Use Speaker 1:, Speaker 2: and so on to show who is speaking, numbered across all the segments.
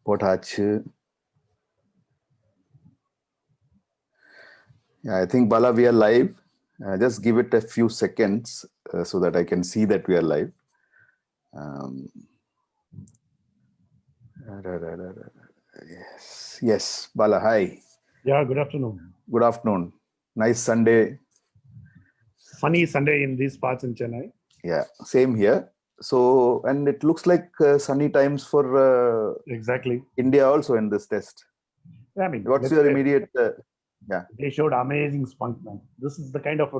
Speaker 1: போட்டாச்சு. Yeah, I think Bala, we are live. Just give it a few seconds so that I can see that we are live. Yes, Bala, hi.
Speaker 2: Yeah, good afternoon.
Speaker 1: Good afternoon. Nice Sunday.
Speaker 2: Sunny Sunday in these parts in Chennai.
Speaker 1: Yeah, same here. So, and it looks like sunny times for
Speaker 2: Exactly.
Speaker 1: India also in this test.
Speaker 2: I mean,
Speaker 1: what's your immediate? Yeah,
Speaker 2: they showed amazing spunk, man. This is the kind of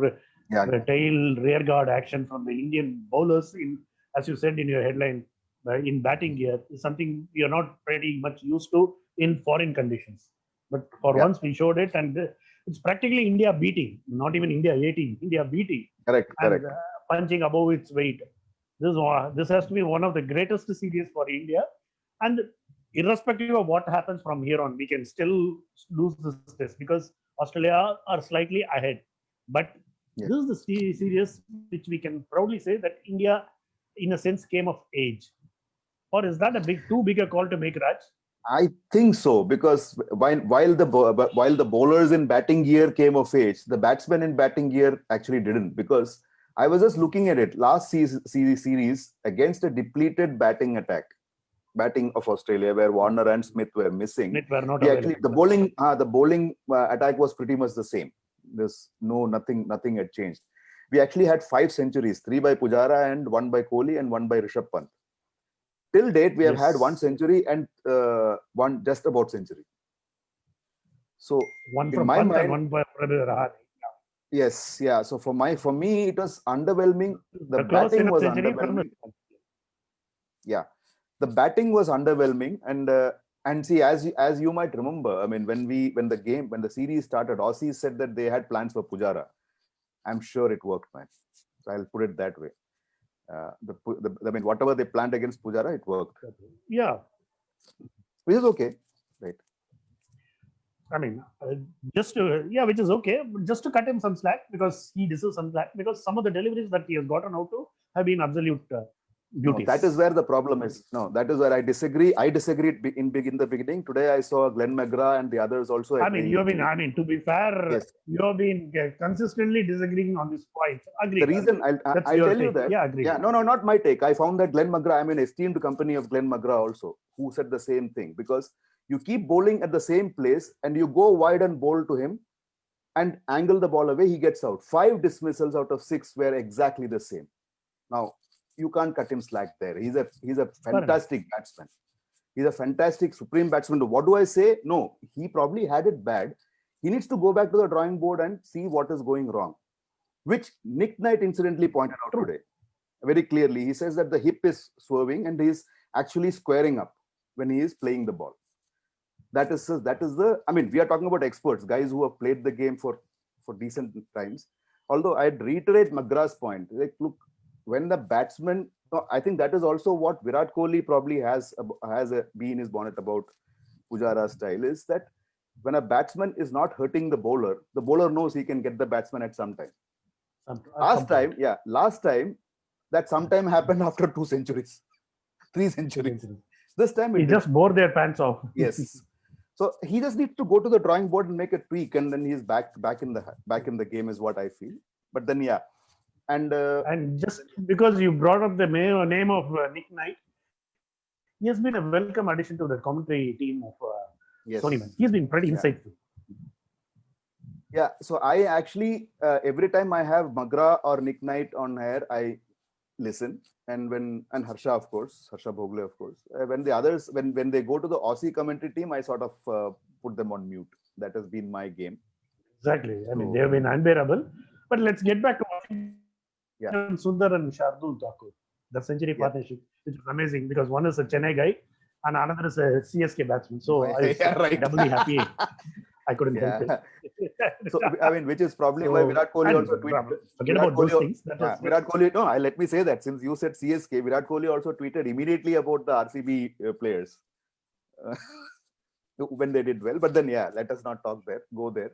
Speaker 2: tail rear guard action from the Indian bowlers in, as you said in your headline, in batting gear is something we are not pretty much used to in foreign conditions. But for once we showed it, and it's practically India beating, not even India 18, India beating.
Speaker 1: Correct.
Speaker 2: Punching above its weight. This has to be one of the greatest series for India, and irrespective of what happens from here on, we can still lose this test because Australia are slightly ahead. But this is the series which we can proudly say that India, in a sense, came of age. Or is that too big a call to make, Raj?
Speaker 1: I think so, because while the bowlers in batting gear came of age, the batsmen in batting gear actually didn't. Because I was just looking at it last series against a depleted batting of Australia, where Warner and Smith were missing.
Speaker 2: Actually,
Speaker 1: the bowling attack was pretty much the same. There's nothing had changed. We actually had 5 centuries, 3 by Pujara and 1 by Kohli and 1 by Rishabh Pant. Till date, we have had 1 century and 1 just about century. So
Speaker 2: one from my mind, and 1 by Rahane.
Speaker 1: Yes, yeah. So for me, it was underwhelming. The batting was underwhelming. Yeah, the batting was underwhelming, and see, as you might remember, I mean, when the series started, Aussies said that they had plans for Pujara. I'm sure it worked, man. So I'll put it that way. I mean, whatever they planned against Pujara, it worked.
Speaker 2: Yeah,
Speaker 1: which is okay, right?
Speaker 2: I mean, which is okay. Just to cut him some slack, because he deserves some slack, because some of the deliveries that he has gotten out to have been absolute beauties.
Speaker 1: No, that is where the problem is. No, that is where I disagree. I disagreed in the beginning. Today I saw Glenn McGrath and the others also.
Speaker 2: I mean, to be fair, yes, you have been consistently disagreeing on this point. Agree.
Speaker 1: The reason I'll tell you that.
Speaker 2: Yeah, agree.
Speaker 1: Yeah, no, not my take. I found that Glenn McGrath, I'm an esteemed company of Glenn McGrath also, who said the same thing, because you keep bowling at the same place and you go wide and bowl to him and angle the ball away, he gets out. 5 dismissals out of 6 were exactly the same. Now, you can't cut him slack there. He's a fantastic batsman. He's a fantastic supreme batsman. What do I say? No, he probably had it bad. He needs to go back to the drawing board and see what is going wrong, which Nick Knight incidentally pointed out today very clearly. He says that the hip is swerving and he is actually squaring up when he is playing the ball. That is the, I mean, we are talking about experts, guys who have played the game for decent times. Although I'd reiterate McGrath's point, like, look, when the batsman, I think that is also what Virat Kohli probably has a bee in his bonnet about Pujara's style, is that when a batsman is not hurting the bowler knows he can get the batsman at some time. Last time, that sometime happened after 2 centuries, 3 centuries. This time
Speaker 2: he just bore their pants off.
Speaker 1: Yes. So he just needs to go to the drawing board and make a tweak, and then he's back in the game, is what I feel. But then, yeah. And
Speaker 2: just because you brought up the name of Nick Knight, he has been a welcome addition to the commentary team of Sony. Man. He's been pretty insightful.
Speaker 1: Yeah, so I actually, every time I have McGrath or Nick Knight on air, I listen. And Harsha, of course, Harsha Bhogle, of course. When the others, when they go to the Aussie commentary team, I sort of put them on mute. That has been my game.
Speaker 2: Exactly. I mean, they have been unbearable. But let's get back to Sundar and Shardul Thakur, the century partnership, which is amazing, because one is a Chennai guy and another is a CSK batsman. So I was doubly happy. I couldn't help it.
Speaker 1: So, I mean, which is probably why Virat Kohli also tweeted.
Speaker 2: Forget about those things.
Speaker 1: Virat Kohli, no, let me say that, since you said CSK, Virat Kohli also tweeted immediately about the RCB players when they did well. But then, yeah, let us not go there.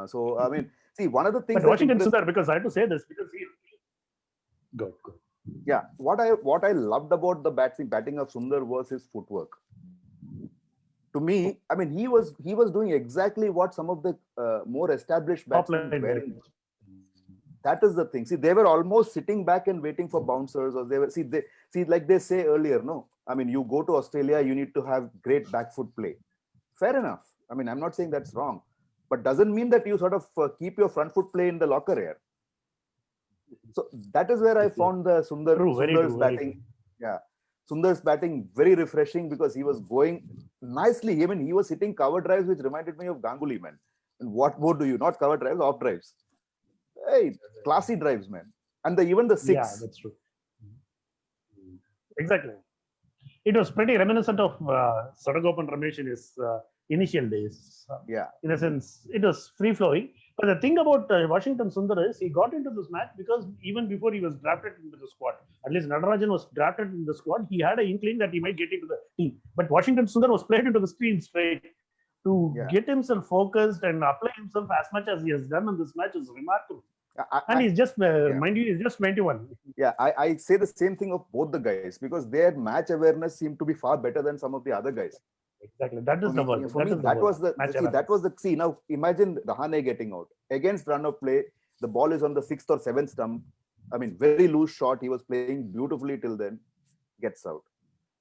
Speaker 1: So, I mean, see, one of the things.
Speaker 2: But Washington Sundar, because I have to say this, because he. Good.
Speaker 1: Yeah, what I loved about the batting of Sundar was his footwork. To me, I mean, he was doing exactly what some of the more established
Speaker 2: Top
Speaker 1: batsmen
Speaker 2: line
Speaker 1: weren't.
Speaker 2: guys.
Speaker 1: That is the thing. See, they were almost sitting back and waiting for bouncers, or they like they say earlier. No, I mean, you go to Australia, you need to have great back foot play. Fair enough. I mean, I'm not saying that's wrong, but doesn't mean that you sort of keep your front foot play in the locker here. So that is where I found the
Speaker 2: True, very
Speaker 1: Sundar's
Speaker 2: true, very
Speaker 1: batting.
Speaker 2: true.
Speaker 1: Yeah, Sundar's batting very refreshing because he was going nicely. I mean, he was hitting cover drives, which reminded me of Ganguly, man. And what more do you? Not cover drives, off drives. Hey, classy drives, man. And even the
Speaker 2: Yeah,
Speaker 1: six.
Speaker 2: that's true. Exactly. It was pretty reminiscent of Sadagopan Ramesh in his initial days.
Speaker 1: Yeah,
Speaker 2: In a sense, it was free flowing. But the thing about Washington Sundar is he got into this match because even before he was drafted into the squad, at least Natarajan was drafted in the squad, he had an inkling that he might get into the team. But Washington Sundar was played into the team straight to
Speaker 1: yeah.
Speaker 2: get himself focused and apply himself as much as he has done in this match is remarkable.
Speaker 1: I,
Speaker 2: And
Speaker 1: I,
Speaker 2: he's just,
Speaker 1: yeah.
Speaker 2: mind you, he's just 21.
Speaker 1: Yeah, I say the same thing of both the guys because their match awareness seemed to be far better than some of the other guys.
Speaker 2: Exactly. That
Speaker 1: For
Speaker 2: is the
Speaker 1: me,
Speaker 2: word.
Speaker 1: for
Speaker 2: That
Speaker 1: me,
Speaker 2: is the
Speaker 1: that
Speaker 2: word.
Speaker 1: was the
Speaker 2: Match
Speaker 1: see. That was
Speaker 2: awareness.
Speaker 1: the see. Now imagine Rahane getting out against run of play. The ball is on the sixth or seventh stump. I mean, very loose shot. He was playing beautifully till then. Gets out.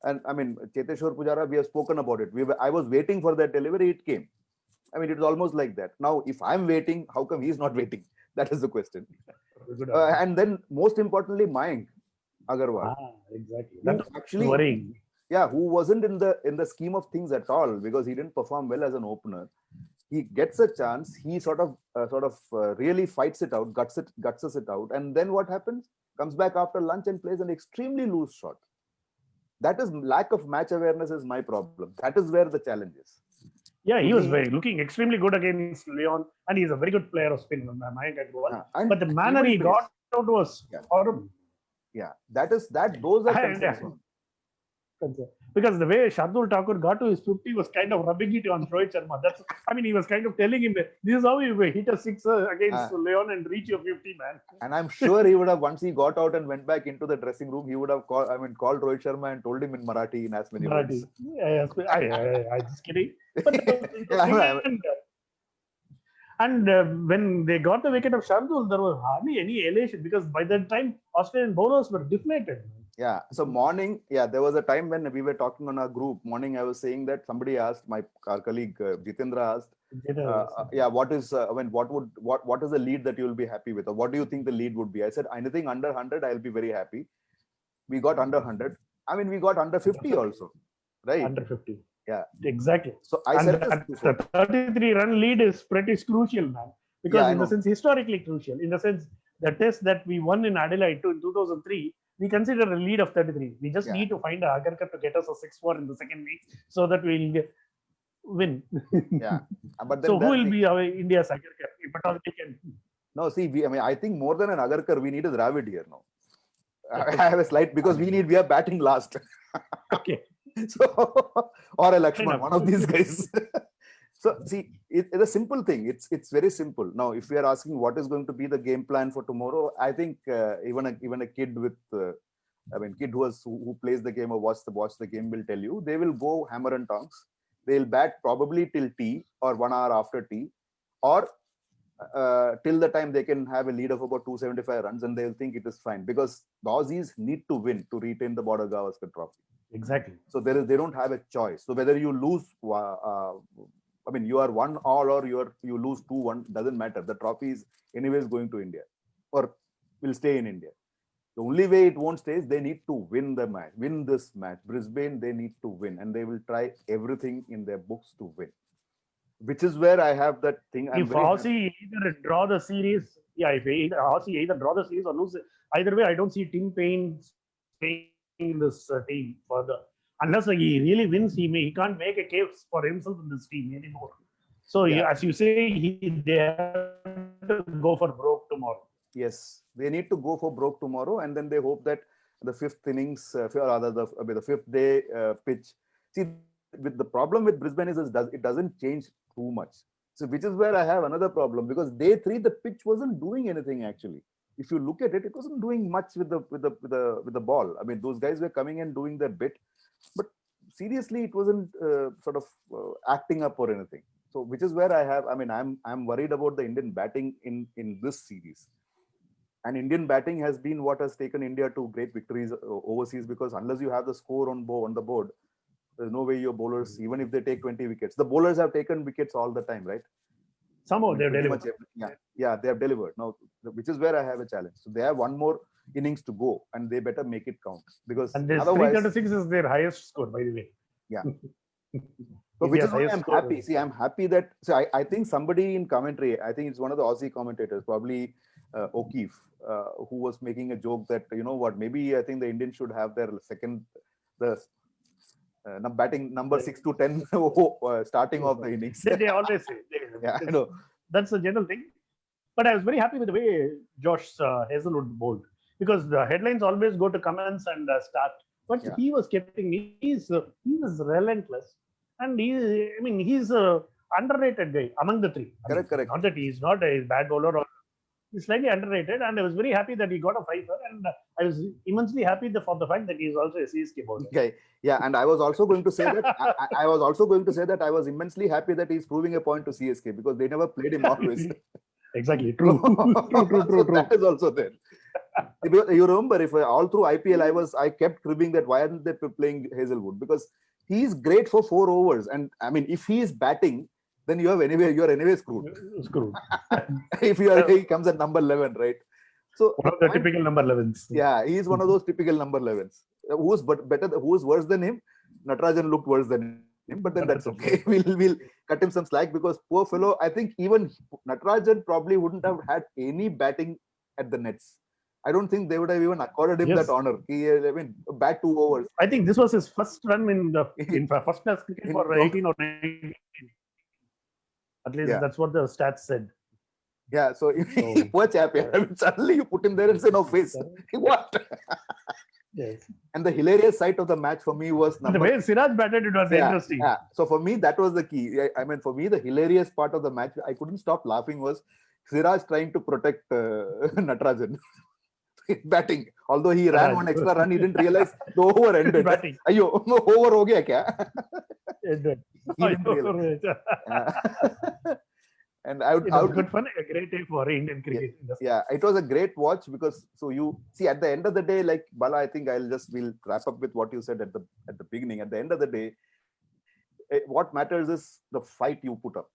Speaker 1: And I mean, Cheteshwar Pujara, we have spoken about it. I was waiting for that delivery. It came. I mean, it was almost like that. Now, if I'm waiting, how come he's not waiting? That is the question.
Speaker 2: Good.
Speaker 1: And then, most importantly, Mayank Agarwal,
Speaker 2: Exactly. That
Speaker 1: who
Speaker 2: was
Speaker 1: actually,
Speaker 2: worrying.
Speaker 1: yeah, who wasn't in the scheme of things at all because he didn't perform well as an opener. He gets a chance. He sort of really fights it out, gutses it out, and then what happens? Comes back after lunch and plays an extremely loose shot. That is lack of match awareness is my problem. That is where the challenge is.
Speaker 2: Yeah,
Speaker 1: To
Speaker 2: he was
Speaker 1: me,
Speaker 2: very looking extremely good against Leon, and he's a very good player of spin, Mayank Agarwal.
Speaker 1: and
Speaker 2: But the manner
Speaker 1: even
Speaker 2: he
Speaker 1: pace.
Speaker 2: got out was
Speaker 1: Yeah,
Speaker 2: horrible.
Speaker 1: yeah. That is that. Those are
Speaker 2: And
Speaker 1: concerns for me.
Speaker 2: because the way Shardul Thakur got to his 50 was kind of rubbing it on Rohit Sharma. That's, I mean, he was kind of telling him, this is how you hit a sixer against
Speaker 1: Uh,
Speaker 2: Leon and reach your 50, man.
Speaker 1: and I'm sure he would have once he got out and went back into the dressing room, he would have called Rohit Sharma and told him in Marathi in as many
Speaker 2: Marathi.
Speaker 1: words.
Speaker 2: I just kidding. But that was
Speaker 1: Yeah,
Speaker 2: interesting. And when they got the wicket of Shardul, there was hardly any elation because by that time Australian bowlers were deflated.
Speaker 1: yeah. So morning, yeah, there was a time when we were talking on our group. Morning, I was saying that somebody asked our colleague Jitendra asked, yeah, what is the lead that you will be happy with, or what do you think the lead would be? I said anything under 100, I'll be very happy. We got under 100. I mean, we got under 50 also, right?
Speaker 2: Under 50.
Speaker 1: Yeah,
Speaker 2: exactly.
Speaker 1: So I
Speaker 2: And
Speaker 1: said this before.
Speaker 2: the 33-run lead is pretty crucial, man. Because
Speaker 1: Yeah, I
Speaker 2: in the
Speaker 1: know.
Speaker 2: sense, historically crucial. In the sense, the test that we won in Adelaide in 2003, we consider a lead of 33. We just
Speaker 1: Yeah.
Speaker 2: need to find a Agarkar to get us a 6-4 in the second week so that we'll win.
Speaker 1: Yeah, but then
Speaker 2: So who will be our India's Agarkar? If at all we can.
Speaker 1: No, see, I mean, I think more than an Agarkar, we need a Dravid here now. I have a slight because we are batting last.
Speaker 2: Okay.
Speaker 1: So, or a
Speaker 2: Fair
Speaker 1: Lakshman,
Speaker 2: enough.
Speaker 1: one of these guys. So see, it's a simple thing. It's very simple. Now, if we are asking what is going to be the game plan for tomorrow, I think even a kid with, kid who plays the game or watch the game will tell you they will go hammer and tongs. They'll bat probably till tea or 1 hour after tea, or till the time they can have a lead of about 275 runs, and they'll think it is fine because the Aussies need to win to retain the Border Gavaskar Trophy.
Speaker 2: Exactly.
Speaker 1: So they don't have a choice. So whether you lose, you are 1-1 or you lose 2-1, doesn't matter. The trophy is anyways going to India, or will stay in India. The only way it won't stay is they need to win the match, win this match. Brisbane, they need to win, and they will try everything in their books to win. Which is where I have that thing.
Speaker 2: If Aussie either draw the series, if Aussie either draw the series or lose it, either way, I don't see Tim Payne staying in this team further. Unless he really wins, he can't make a case for himself in this team anymore. So as you say, they have to go for broke tomorrow.
Speaker 1: Yes, they need to go for broke tomorrow, and then they hope that the fifth innings, the fifth day pitch. See, with the problem with Brisbane is it doesn't change too much. So which is where I have another problem because day 3 the pitch wasn't doing anything actually. if you look at it, it wasn't doing much with the ball. I mean, those guys were coming and doing their bit, but seriously, it wasn't sort of acting up or anything. So, which is where I'm worried about the Indian batting in this series. And Indian batting has been what has taken India to great victories overseas, because unless you have the score on the board, there's no way your bowlers, even if they take 20 wickets, the bowlers have taken wickets all the time, right?
Speaker 2: Somehow they've
Speaker 1: Pretty
Speaker 2: delivered.
Speaker 1: much yeah, they have delivered. Now, which is where I have a challenge. So they have one more innings to go, and they better make it count, because
Speaker 2: And this
Speaker 1: otherwise,
Speaker 2: 336 is their highest score, by the way.
Speaker 1: yeah. So which is why I'm happy. See, I'm happy that. So I think somebody in commentary, I think it's one of the Aussie commentators, probably O'Keefe, who was making a joke that, you know what, maybe I think the Indians should have their batting number 6 to 10 starting of the innings.
Speaker 2: They always say.
Speaker 1: Yeah, I know.
Speaker 2: That's the general thing. But I was very happy with the way Josh Hazelwood bowled, because the headlines always go to comments and start. But
Speaker 1: Yeah.
Speaker 2: he was keeping, he was relentless. And he's a underrated guy among the three.
Speaker 1: Correct.
Speaker 2: Not that he's not a bad bowler, or he's slightly underrated. And I was very happy that he got a fifer. And I was immensely happy for the fact that he's also a CSK bowler.
Speaker 1: Okay. Yeah, and I was also going to say that I was also going to say that I was immensely happy that he's proving a point to CSK, because they never played him always.
Speaker 2: Exactly. True.
Speaker 1: So that is also there. You remember, if all through IPL, I kept cribbing that why aren't they playing Hazelwood, because he's great for 4 overs, and I mean, if he is batting, then you are anyway screwed.
Speaker 2: Screwed.
Speaker 1: If he comes at number 11, right? So
Speaker 2: one of the typical number 11s.
Speaker 1: Yeah, he is one of those typical number 11s. Who's better? Who's worse than him? Natarajan looked worse than him, but then that's okay. We'll cut him some slack, because poor fellow. I think even Natarajan probably wouldn't have had any batting at the nets. I don't think they would have even accorded him that honor. Bat 2 overs.
Speaker 2: I think this was his first run in first class cricket for 18 or 19. At least that's what the stats said.
Speaker 1: Yeah, so poor chap. I mean, suddenly you put him there and say, no face. What?
Speaker 2: Yes.
Speaker 1: And the hilarious sight of the match for me was
Speaker 2: the way Siraj batted, it was interesting.
Speaker 1: Yeah. So for me, that was the key. I mean, for me, the hilarious part of the match, I couldn't stop laughing, was Siraj trying to protect Natarajan. Batting, although he ran one extra run, he didn't realize the over ended.
Speaker 2: Batting.
Speaker 1: Ayo, over ho gaya kya?
Speaker 2: Ended.
Speaker 1: And
Speaker 2: it was good fun, a great day for Indian cricket.
Speaker 1: Yeah, it was a great watch, because you see, at the end of the day, like Bala, I think we'll wrap up with what you said at the beginning. At the end of the day, what matters is the fight you put up.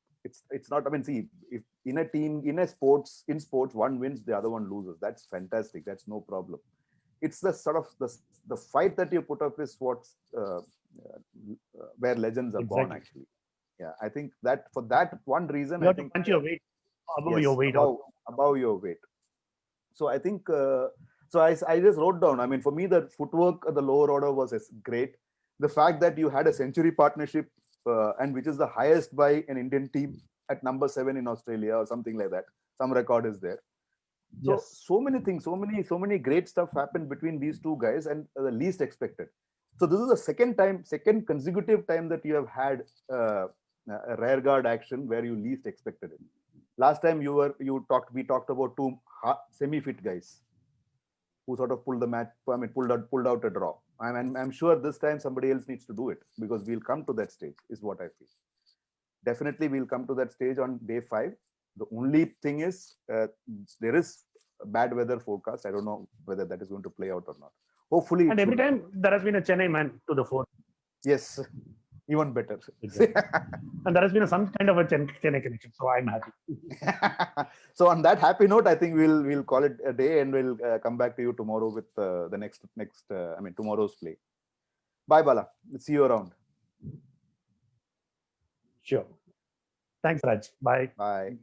Speaker 1: It's not, I mean, see, if in sports, one wins, the other one loses. That's fantastic. That's no problem. It's the sort of the fight that you put up is what's where legends are born, actually. Yeah, I think that for that one reason,
Speaker 2: you have to punch your weight above your weight.
Speaker 1: Above your weight. So I think, so I just wrote down, I mean, for me, the footwork at the lower order was great. The fact that you had a century partnership, and which is the highest by an Indian team at number 7 in Australia or something like that. Some record is there. So, so many things, so many great stuff happened between these two guys, and the least expected. So this is the second consecutive time that you have had a rear guard action where you least expected it. Last time we talked about 2 semi-fit guys who sort of pulled the match. I mean, pulled out a draw. I'm sure this time somebody else needs to do it, because we'll come to that stage, is what I feel. Definitely, we'll come to that stage on day 5. The only thing is, there is a bad weather forecast. I don't know whether that is going to play out or not. Hopefully.
Speaker 2: And every time there has been a Chennai man to the fore.
Speaker 1: Yes, even better.
Speaker 2: Exactly. And there has been some kind of a Chennai connection. So I'm happy.
Speaker 1: So on that happy note, I think we'll call it a day, and we'll come back to you tomorrow with the next tomorrow's play. Bye, Bala. See you around.
Speaker 2: Sure. Thanks, Raj. Bye.
Speaker 1: Bye.